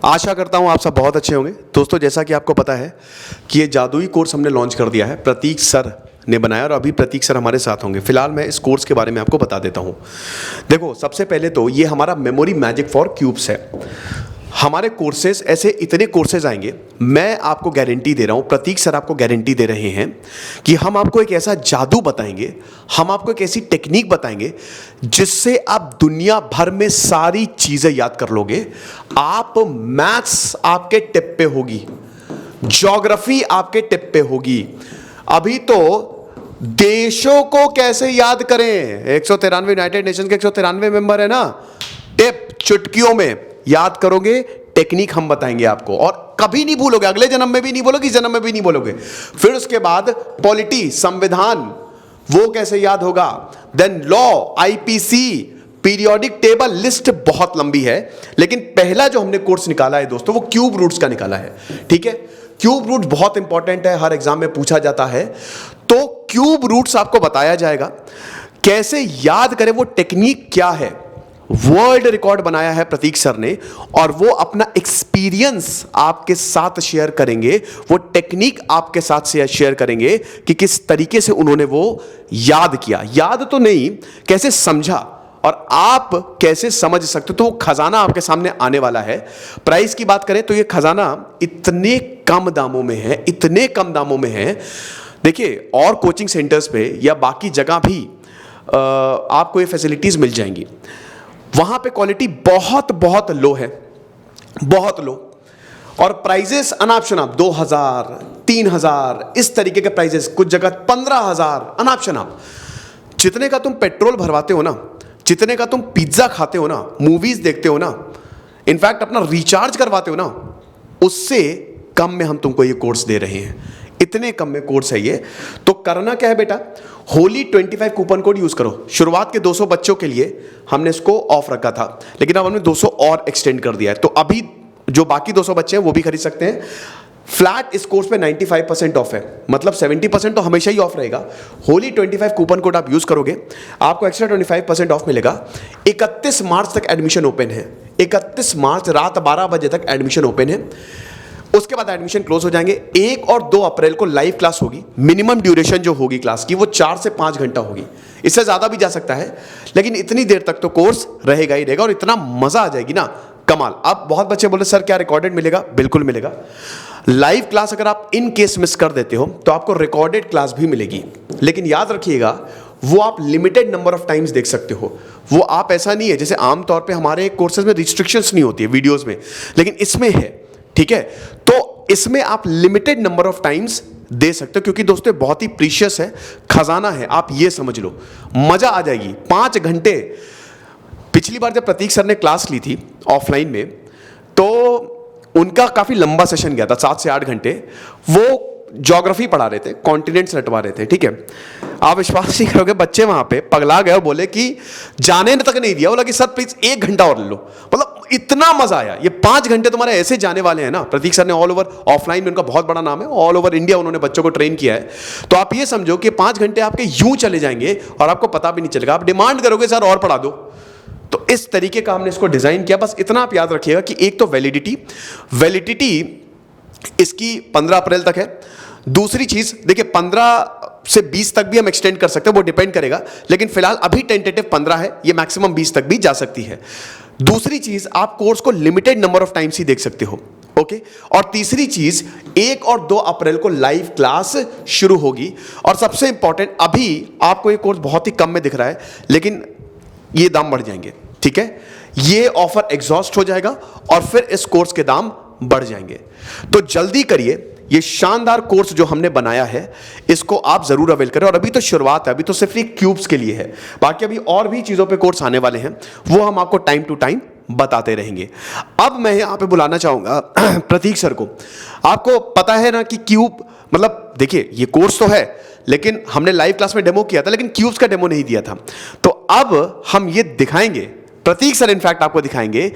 आशा करता हूँ आप सब बहुत अच्छे होंगे। दोस्तों, जैसा कि आपको पता है कि ये जादुई कोर्स हमने लॉन्च कर दिया है, प्रतीक सर ने बनाया और अभी प्रतीक सर हमारे साथ होंगे। फिलहाल मैं इस कोर्स के बारे में आपको बता देता हूँ। देखो, सबसे पहले तो ये हमारा मेमोरी मैजिक फॉर क्यूब्स है। हमारे कोर्सेज ऐसे इतने कोर्सेज आएंगे, मैं आपको गारंटी दे रहा हूँ, प्रतीक सर आपको गारंटी दे रहे हैं कि हम आपको एक ऐसा जादू बताएंगे, हम आपको एक ऐसी टेक्निक बताएंगे जिससे आप दुनिया भर में सारी चीजें याद कर लोगे। आप मैथ्स आपके टिप पे होगी, ज्योग्राफी आपके टिप पे होगी। अभी तो देशों को कैसे याद करें, 193 यूनाइटेड नेशन के 193 मेंबर है ना, टिप चुटकियों में याद करोगे। टेक्निक हम बताएंगे आपको और कभी नहीं भूलोगे, अगले जन्म में भी नहीं भूलोगे, इस जन्म में भी नहीं भूलोगे। फिर उसके बाद पॉलिटी, संविधान, वो कैसे याद होगा, then law, IPC, periodic table, list बहुत लंबी है। लेकिन पहला जो हमने कोर्स निकाला है दोस्तों, वो क्यूब रूट्स का निकाला है। ठीक है, क्यूब रूट्स बहुत इंपॉर्टेंट है, हर एग्जाम में पूछा जाता है। तो क्यूब रूट्स आपको बताया जाएगा, कैसे याद करें, वो टेक्निक क्या है। वर्ल्ड रिकॉर्ड बनाया है प्रतीक सर ने और वो अपना एक्सपीरियंस आपके साथ शेयर करेंगे, वो टेक्निक आपके साथ शेयर करेंगे कि किस तरीके से उन्होंने वो याद किया। याद तो नहीं, कैसे समझा और आप कैसे समझ सकते हो। तो वो खजाना आपके सामने आने वाला है। प्राइस की बात करें तो ये खजाना इतने कम दामों में है, इतने कम दामों में है। देखिए, और कोचिंग सेंटर्स पे या बाकी जगह भी आपको ये फैसिलिटीज मिल जाएंगी, वहां पे क्वालिटी बहुत बहुत लो है, बहुत लो। और प्राइजेस अनाप शनाप 2000, 3000 इस तरीके के प्राइजेस, कुछ जगह 15000 अनाप शनाप। जितने का तुम पेट्रोल भरवाते हो ना, जितने का तुम पिज्जा खाते हो ना, मूवीज देखते हो ना, इनफैक्ट अपना रिचार्ज करवाते हो ना, उससे कम में हम तुमको ये कोर्स दे रहे हैं। इतने कम में कोर्स है ये। तो करना क्या है बेटा, होली 25 कूपन कोड यूज करो। शुरुआत के 200 बच्चों के लिए हमने इसको ऑफ रखा था, लेकिन अब हमने 200 और एक्सटेंड कर दिया है। तो अभी जो बाकी 200 बच्चे हैं वो भी खरीद सकते हैं। फ्लैट इस कोर्स पे 95% ऑफ है, मतलब 70% तो हमेशा ही ऑफ रहेगा। होली 25 कूपन कोड आप यूज करोगे, आपको एक्स्ट्रा 25% ऑफ मिलेगा। 31 मार्च तक एडमिशन ओपन है, 31 मार्च रात 12 बजे तक एडमिशन ओपन है। उसके बाद एडमिशन क्लोज हो जाएंगे। 1 और 2 अप्रैल को लाइव क्लास होगी। मिनिमम ड्यूरेशन जो होगी क्लास की वो 4 से 5 घंटा होगी, इससे ज्यादा भी जा सकता है, लेकिन इतनी देर तक तो कोर्स रहेगा ही रहेगा और इतना मजा आ जाएगी ना, कमाल। अब बहुत बच्चे बोले सर क्या रिकॉर्डेड मिलेगा? बिल्कुल मिलेगा। लाइव क्लास अगर आप इन केस मिस कर देते हो तो आपको रिकॉर्डेड क्लास भी मिलेगी, लेकिन याद रखिएगा वो आप लिमिटेड नंबर ऑफ टाइम्स देख सकते हो। वो आप ऐसा नहीं है, जैसे आमतौर पे हमारे कोर्सेज में रिस्ट्रिक्शंस नहीं होती है वीडियोस में, लेकिन इसमें है। ठीक है, तो इसमें आप limited number of times they सकते हो, क्योंकि दोस्तों बहुत ही प्रीशियस है, खजाना है, आप ये समझ लो, मजा आ जाएगी। 5 घंटे। पिछली बार जब प्रतीक सर ने क्लास ली थी ऑफलाइन में, तो उनका काफी लंबा सेशन गया था, 7 से 8 घंटे। वो ज्योग्राफी पढ़ा रहे थे, कॉन्टिनेंट्स रटवा रहे थे। ठीक है, आप विश्वास नहीं करोगे, बच्चे वहां पे पगला गए और बोले कि जाने तक नहीं दिया, बोला कि सर प्लीज 1 घंटा और ले लो। मतलब इतना मजा आया। ये 5 घंटे तुम्हारे ऐसे जाने वाले हैं ना। प्रतीक सर ने ऑल ओवर, ऑफलाइन में उनका बहुत बड़ा नाम है, ऑल ओवर इंडिया उन्होंने बच्चों को ट्रेन किया है। तो आप ये समझो कि 5 घंटे आपके यूं चले जाएंगे और आपको पता भी नहीं चलेगा। आप डिमांड करोगे सर और पढ़ा दो। तो इस तरीके का हमने इसको डिजाइन किया। बस इतना आप याद रखिएगा कि एक तो वैलिडिटी इसकी 15 अप्रैल तक है। दूसरी चीज देखिए, 15 से 20 तक भी हम एक्सटेंड कर सकते हैं, वो डिपेंड करेगा, लेकिन फिलहाल अभी टेंटेटिव 15 है, ये मैक्सिमम 20 तक भी जा सकती है। दूसरी चीज, आप कोर्स को लिमिटेड नंबर ऑफ टाइम्स ही देख सकते हो। ओके, और तीसरी चीज, 1 और 2 अप्रैल को लाइव क्लास शुरू होगी। और सबसे इंपॉर्टेंट, अभी आपको ये कोर्स बहुत ही कम में दिख रहा है, लेकिन ये दाम बढ़ जाएंगे। ठीक है, ये ऑफर एग्जॉस्ट हो जाएगा और फिर इस कोर्स के दाम बढ़ जाएंगे। तो जल्दी करिए, ये शानदार कोर्स जो हमने बनाया है इसको आप जरूर अवेल करें। और अभी तो शुरुआत है, अभी तो सिर्फ ये क्यूब्स के लिए है, बाकी अभी और भी चीजों पे कोर्स आने वाले हैं, वो हम आपको टाइम टू टाइम बताते रहेंगे। अब मैं यहां पे बुलाना चाहूंगा प्रतीक सर को। आपको पता है ना कि क्यूब, मतलब देखिए ये कोर्स तो है, लेकिन हमने लाइव क्लास में डेमो किया था, लेकिन क्यूब्स का डेमो नहीं दिया था। तो अब हम ये दिखाएंगे, प्रतीक सर इनफैक्ट आपको दिखाएंगे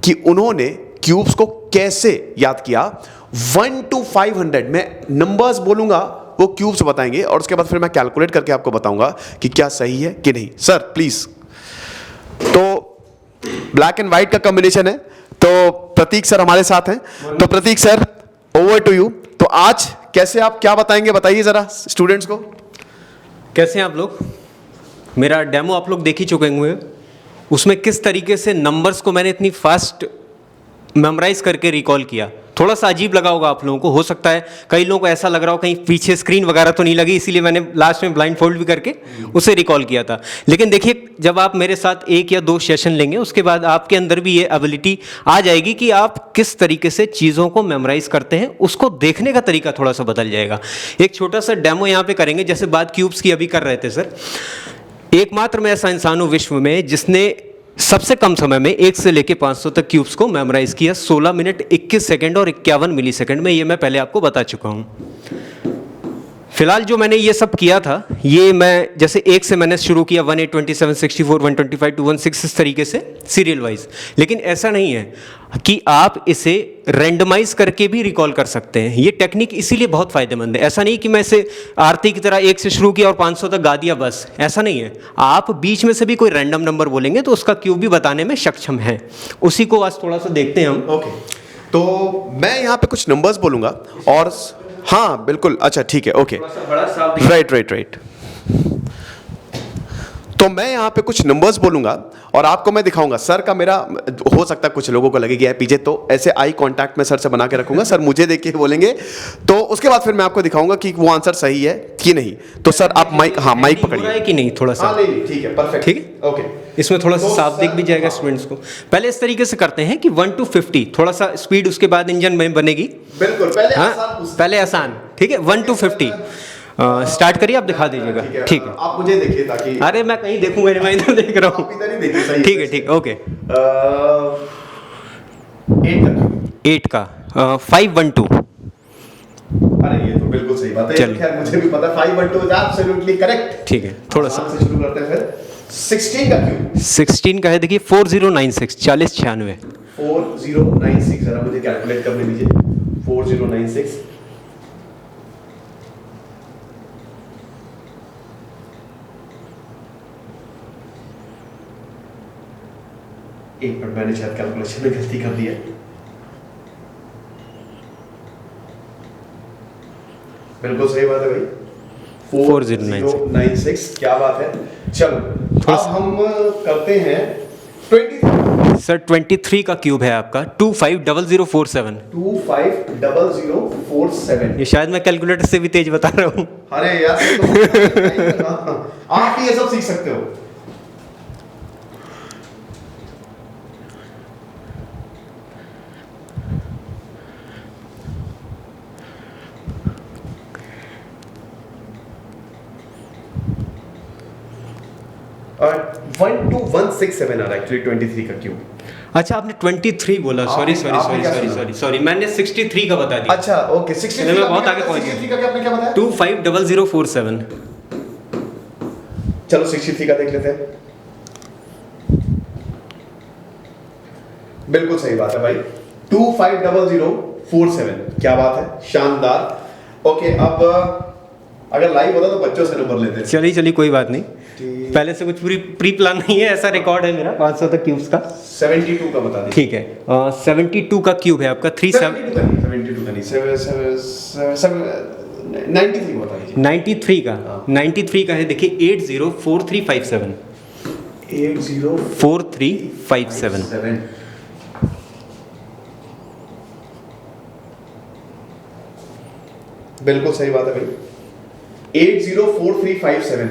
कि उन्होंने क्यूब्स को कैसे याद किया। 1 to 500 मैं नंबर्स बोलूंगा, वो क्यूब्स बताएंगे और उसके बाद फिर मैं कैलकुलेट करके आपको बताऊंगा कि क्या सही है कि नहीं। Sir please. तो ब्लैक एंड व्हाइट का कॉम्बिनेशन है, तो प्रतीक सर हमारे साथ हैं। तो प्रतीक सर, ओवर टू यू। तो आज कैसे आप क्या बताएंगे, बताइए जरा स्टूडेंट्स को। कैसे हैं आप लोग? मेरा डेमो आप लोग देख ही चुके होंगे। उसमें किस तरीके से नंबर्स को मैंने इतनी फास्ट मेमोराइज करके रिकॉल किया। थोड़ा सा अजीब लगा होगा आप लोगों को, हो सकता है कई लोगों को ऐसा लग रहा हो कहीं पीछे स्क्रीन वगैरह तो नहीं लगी, इसीलिए मैंने लास्ट में ब्लाइंड फोल्ड भी करके उसे रिकॉल किया था। लेकिन देखिए, जब आप मेरे साथ 1 या 2 सेशन लेंगे, उसके बाद आपके अंदर भी ये एबिलिटी आ जाएगी कि आप किस तरीके से चीज़ों को मेमोराइज करते हैं। उसको देखने का तरीका थोड़ा सा बदल जाएगा। एक छोटा सा डेमो यहाँ पे करेंगे, जैसे बात क्यूब्स की अभी कर रहे थे सर। एकमात्र मैं ऐसा इंसान हूँ विश्व में जिसने सबसे कम समय में 1 से लेकर 500 तक क्यूब्स को मेमोराइज किया 16 मिनट 21 सेकंड और 51 मिली सेकंड में। ये मैं पहले आपको बता चुका हूँ। फिलहाल जो मैंने ये सब किया था, ये मैं जैसे 1 से मैंने शुरू किया 1 8 27 64 125 216 इस तरीके से सीरियल वाइज। लेकिन ऐसा नहीं है कि आप इसे रैंडमाइज करके भी रिकॉल कर सकते हैं। ये टेक्निक इसीलिए बहुत फ़ायदेमंद है। ऐसा नहीं कि मैं इसे आरती की तरह 1 से शुरू किया और 500 तक गा दिया, बस ऐसा नहीं है। आप बीच में से भी कोई रैंडम नंबर बोलेंगे तो उसका क्यूब भी बताने में सक्षम है। उसी को आज थोड़ा सा देखते हैं हम। ओके, तो मैं यहाँ पे कुछ नंबर्स बोलूँगा और हाँ बिल्कुल, अच्छा ठीक है, ओके, राइट। तो मैं यहाँ पे कुछ नंबर्स बोलूँगा और आपको मैं दिखाऊंगा। सर का मेरा हो सकता है कुछ लोगों को लगे कि यार पीछे, तो ऐसे आई कांटेक्ट में सर से बना के रखूंगा, सर मुझे देख के बोलेंगे, तो उसके बाद फिर मैं आपको दिखाऊंगा कि वो आंसर सही है कि नहीं। तो सर आप माइक, हाँ माइक पकड़िए कि नहीं, थोड़ा सा ठीक है, परफेक्ट, ठीक है, ओके। इसमें थोड़ा सा तो साफ दिख भी जाएगा स्टूडेंट्स को। पहले इस तरीके से करते हैं कि 1 to 50, थोड़ा सा स्पीड, उसके बाद इंजन में बनेगी। बिल्कुल, पहले पहले आसान, ठीक है। 1 to 50 स्टार्ट करिए, आप दिखा दीजिएगा, ठीक है। आप मुझे देखिए ताकि, अरे मैं कहीं देखूंगा नहीं, मैं इधर देख रहा हूँ, ठीक है, ओके। 8 का 5 1 2। अरे ये तो बिल्कुल सही बात है, खैर मुझे भी पता है 5 1 2 इज एब्सोल्युटली करेक्ट, ठीक है। थोड़ा सा से शुरू करते हैं फिर। 16 का क्यूब, 16 का है, देखिए 4096 4096 4096, जरा मुझे कैलकुलेट करने दीजिए। 4096 एक मिनट, मैंने शायद कैलकुलेशन में गलती कर दी है। बिल्कुल सही बात है भाई, 4096, क्या बात है। चलो अब हम करते हैं 23। सर 23 का क्यूब है आपका 250047। 250047, ये शायद मैं कैलकुलेटर से भी तेज बता रहा हूँ। अरे यार आप ही ये सब सीख सकते हो। और 12167 आ रहा है एक्चुअली 23 का क्यूब। अच्छा, आपने 23 बोला, सॉरी, मैंने 63 का बता दिया। अच्छा ओके, 63 मैं बहुत आगे पहुंच गया। 63 का आपने क्या बताया? 250047। चलो 63 का देख लेते हैं। बिल्कुल सही बात है भाई, 250047, क्या बात है, शानदार। ओके, अब अगर लाइव होता तो बच्चों से नंबर लेते हैं। चलिए कोई बात नहीं, पहले से कुछ प्री प्लान नहीं है, ऐसा रिकॉर्ड है मेरा 500 तक क्यूब्स का। 72 का बता दीजिए। ठीक है, 72 का क्यूब है आपका 72 का नहीं, 93 बता दीजिए। 93 का है, देखिए 804357। 804357। बिल्कुल सही बात है भाई, 804357।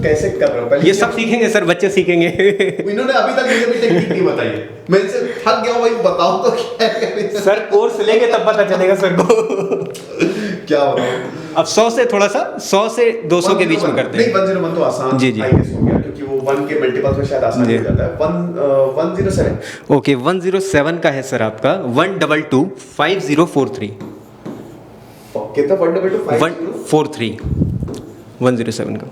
कैसे कर रहे हो? पहले ये सब सीखेंगे सर, बच्चे सीखेंगे। इन्होंने अभी तक मुझे भी टेक्निक नहीं बताई है, मैं इनसे थक गया हूं भाई, बताओ तो क्या है। सर कोर्स लेंगे तब पता चलेगा सर को। क्या बताऊं अब 100 से थोड़ा सा 100 से 200 के बीच में करते हैं। नहीं, 101 तो आसान जी आई गेस हो गया, क्योंकि वो 1 के मल्टीपल्स में शायद आसान हो जाता है। 107। ओके, 107 का है सर आपका 1225043। कितना? 143 107 का।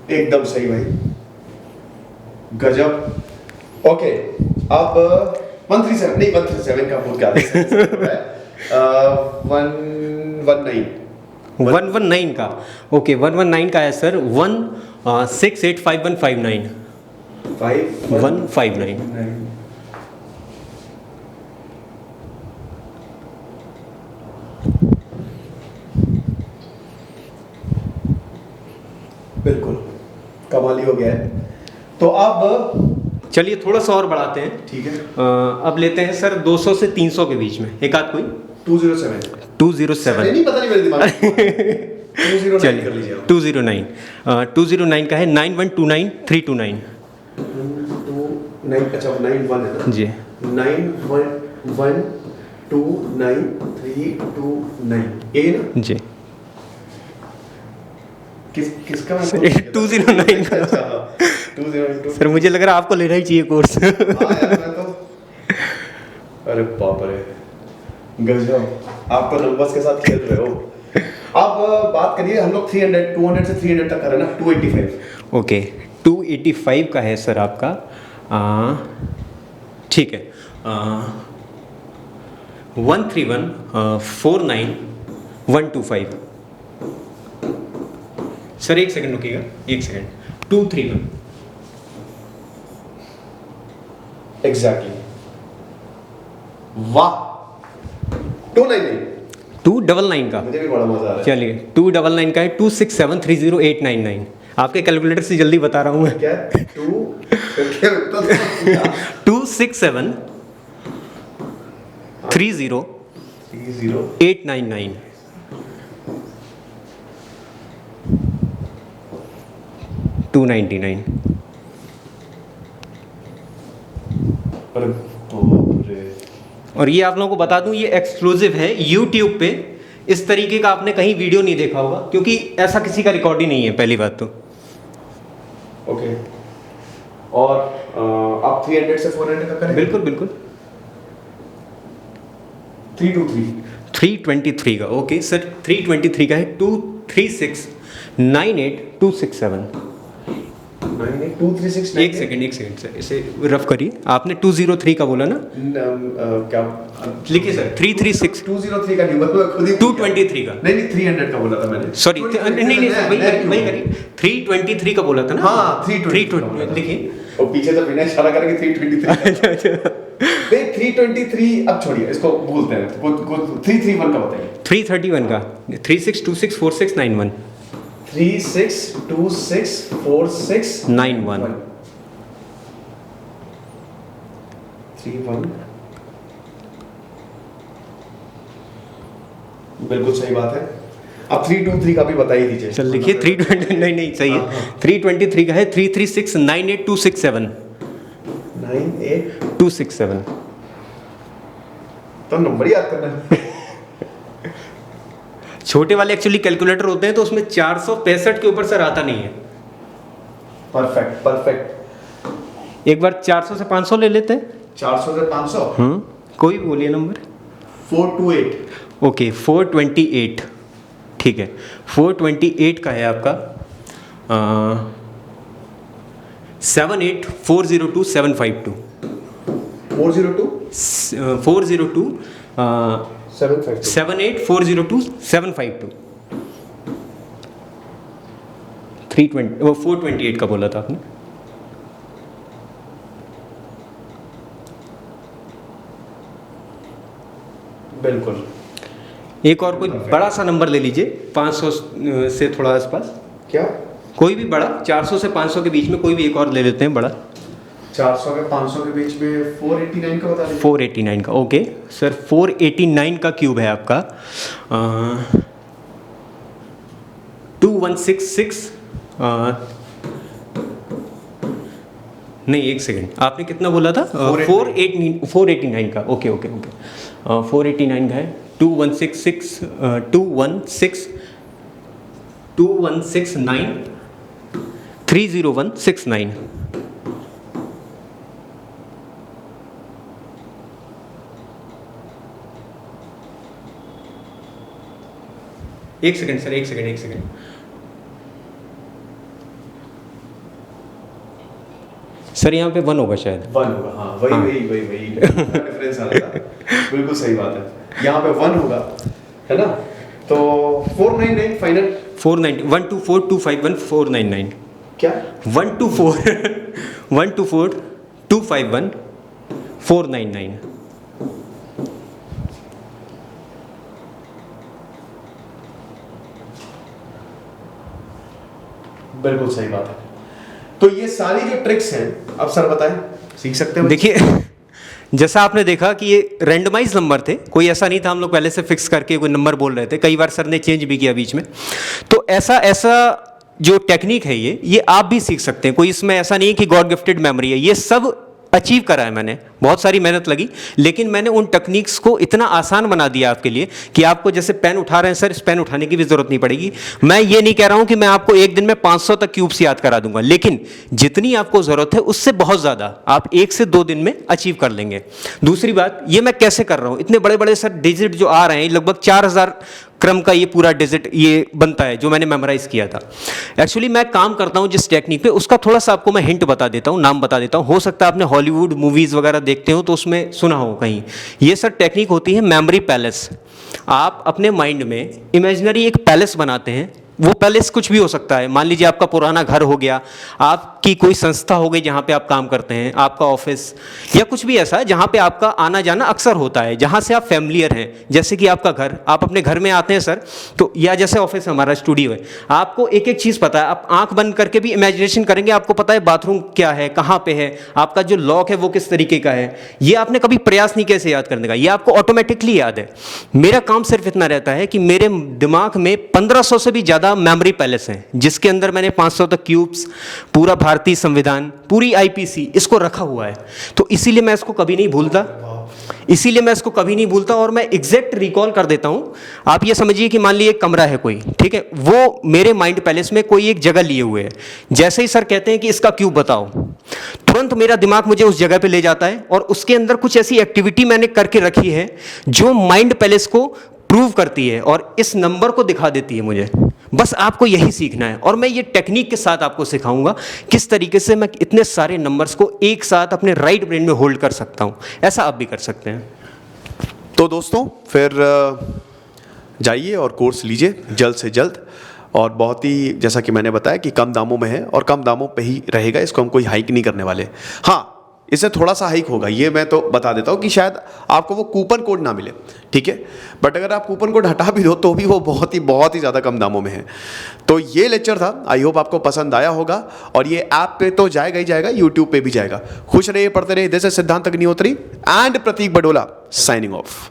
एकदम सही भाई, गजब। ओके, अब 137 नहीं, 137 का बहुत क्या है, 119 119 का, ओके 119 का है सर 1685159 159। बिल्कुल कमाल ही हो गया है। तो अब चलिए थोड़ा सा और बढ़ाते हैं। ठीक है, अब लेते हैं सर 200 से 300 के बीच में एक आध कोई 207 207। नहीं पता नहीं मेरे दिमाग में 209 कर लीजिए चलिए आप। 209 209 का है 9129 9 अच्छा 91 है ना जी 91129329 ये ना जी किसका 209 का। अच्छा 209 सर मुझे लग रहा है आपको लेना ही चाहिए कोर्स। हाँ यार मैं तो अरे बाप रे गजब, आप तो नंबर्स के साथ खेल रहे हो। अब बात करिए, हम लोग 200 से 300 तक करें ना 285। ओके 285 का है सर आपका, ठीक है 13149 सर एक सेकंड रुकिएगा, एक सेकंड 231 एग्जैक्टली, वाह 299 299 का, मुझे भी बड़ा मजा आ रहा है। चलिए 299 का है 267308999। आपके कैलकुलेटर से जल्दी बता रहा हूँ मैं। क्या 267 30 899 299। अरे बाप रे, और ये आप लोगों को बता दूं ये एक्सक्लूसिव है YouTube पे, इस तरीके का आपने कहीं वीडियो नहीं देखा होगा क्योंकि ऐसा किसी का रिकॉर्ड ही नहीं है पहली बात तो। ओके और आप 300 से 400 का करें। बिल्कुल बिल्कुल 323 323 का, ओके सर 323 का है 2369826 236 एक सेकंड सर इसे रफ करिए। आपने 203 का बोला ना, क्या लिखिए सर 336 203 का नहीं बोला, खुद ही 223 का, नहीं 300 का बोला था मैंने। सॉरी नहीं सर वही करिए 323 का बोला था ना। हाँ 320 लिखिए और पीछे से बिना इशारा करेंगे 323 नहीं 323 अब छोड़िए इसको भूलते हैं, 331 का बताइए। 331 का 36264691 36264691 31 बिल्कुल सही बात है। अब 323 का भी बता ही दीजिए। चल लिखिए 320 नहीं सही है 323 का है 3369826 98267 तो नंबर याद करना है। छोटे वाले एक्चुअली कैलकुलेटर होते हैं तो उसमें 465 के ऊपर सर आता नहीं है। Perfect perfect. एक बार 400 से 500 ले लेते हैं। 400 से 500 कोई भी बोलिए नंबर। 428 ओके 428 ठीक है 428 का है आपका 78402 402 402 752 78402 752 320 वो 428 का बोला था आपने। बिल्कुल। एक और कोई बड़ा सा नंबर ले लीजिए 500 से थोड़ा आसपास, क्या कोई भी बड़ा 400 से 500 के बीच में कोई भी एक और ले लेते हैं बड़ा। 400 के 500 के बीच में 489 का बता दीजिए। 489 का ओके सर 489 का क्यूब है आपका 2166 नहीं एक सेकंड आपने कितना बोला था 489 का ओके 489 का है 2169 30169 एक सेकंड सर एक सेकंड सर यहाँ पे 1 होगा शायद। 1 होगा हाँ वही डिफरेंस आ रहा था। बिल्कुल सही बात है, यहाँ पे 1 होगा है ना तो 499 फाइनल 490 124 251 499 क्या 124 124 251 499। बिल्कुल सही बात है। तो ये सारी जो ट्रिक्स हैं अब सर बताएं, सीख सकते हैं बच्चे? देखिए जैसा आपने देखा कि ये रैंडमाइज नंबर थे, कोई ऐसा नहीं था हम लोग पहले से फिक्स करके कोई नंबर बोल रहे थे, कई बार सर ने चेंज भी किया बीच में। तो ऐसा ऐसा जो टेक्निक है ये आप भी सीख सकते हैं। कोई इसमें ऐसा नहीं है कि गॉड गिफ्टेड मेमोरी है, ये सब अचीव करा है मैंने, बहुत सारी मेहनत लगी, लेकिन मैंने उन टेक्निक्स को इतना आसान बना दिया आपके लिए कि आपको जैसे पेन उठा रहे हैं सर, इस पेन उठाने की भी जरूरत नहीं पड़ेगी। मैं ये नहीं कह रहा हूं कि मैं आपको एक दिन में 500 तक क्यूब्स याद करा दूंगा, लेकिन जितनी आपको जरूरत है उससे बहुत ज्यादा आप 1 से 2 दिन में अचीव कर लेंगे। दूसरी बात, ये मैं कैसे कर रहा हूं, इतने बड़े बड़े सर डिजिट जो आ रहे हैं, लगभग 4000 क्रम का ये पूरा डिजिट ये बनता है जो मैंने मेमोराइज किया था। एक्चुअली मैं काम करता हूं जिस टेक्निक पे, उसका थोड़ा सा आपको मैं हिंट बता देता हूं, नाम बता देता हूं। हो सकता है आपने हॉलीवुड मूवीज वगैरह देखते हो तो उसमें सुना हो कहीं। ये सर टेक्निक होती है मेमोरी पैलेस। आप अपने माइंड में इमेजिनरी एक पैलेस बनाते हैं, वो पैलेस कुछ भी हो सकता है, मान लीजिए आपका पुराना घर हो गया, आपकी कोई संस्था हो गई जहाँ पे आप काम करते हैं, आपका ऑफिस, या कुछ भी ऐसा है जहाँ पे आपका आना जाना अक्सर होता है, जहाँ से आप फैमिलियर हैं। जैसे कि आपका घर, आप अपने घर में आते हैं सर, तो या जैसे ऑफिस हमारा स्टूडियो है, आपको एक एक चीज़ पता है, आप आंख बंद करके भी इमेजिनेशन करेंगे, आपको पता है बाथरूम क्या है, कहाँ पे है, आपका जो लॉक है वो किस तरीके का है। ये आपने कभी प्रयास नहीं कैसे याद करने का, ये आपको ऑटोमेटिकली याद है। मेरा काम सिर्फ इतना रहता है कि मेरे दिमाग में 1500 से भी ज़्यादा मेमोरी पैलेस है, जिसके अंदर मैंने 500 तक क्यूब्स, पूरा भारतीय संविधान, पूरी आईपीसी इसको रखा हुआ है। तो इसीलिए मैं इसको कभी नहीं भूलता, और मैं एग्जैक्ट रिकॉल कर देता हूं। आप ये समझिए कि मान लीजिए एक कमरा है कोई, ठीक है, वो मेरे माइंड पैलेस में कोई एक जगह लिए हुए है। जैसे ही सर कहते हैं कि इसका क्यूब बताओ, तुरंत मेरा दिमाग मुझे उस जगह पे ले जाता है, और उसके अंदर कुछ ऐसी एक्टिविटी मैंने करके रखी है जो माइंड पैलेस को प्रूव करती है और इस नंबर को दिखा देती है मुझे। बस आपको यही सीखना है, और मैं ये टेक्निक के साथ आपको सिखाऊंगा किस तरीके से मैं इतने सारे नंबर्स को एक साथ अपने राइट ब्रेन में होल्ड कर सकता हूं। ऐसा आप भी कर सकते हैं। तो दोस्तों फिर जाइए और कोर्स लीजिए जल्द से जल्द, और बहुत ही जैसा कि मैंने बताया कि कम दामों में है और कम दामों पे ही रहेगा, इसको हम कोई हाइक नहीं करने वाले। हाँ, इससे थोड़ा सा हाइक होगा, ये मैं तो बता देता हूँ कि शायद आपको वो कूपन कोड ना मिले, ठीक है, बट अगर आप कूपन कोड हटा भी दो तो भी वो बहुत ही ज़्यादा कम दामों में है। तो ये लेक्चर था, आई होप आपको पसंद आया होगा, और ये ऐप पे तो जाएगा ही जाएगा, यूट्यूब पे भी जाएगा। खुश रहिए, पढ़ते रहिए। This is Siddhant Agnihotri and Pratik Badola signing of.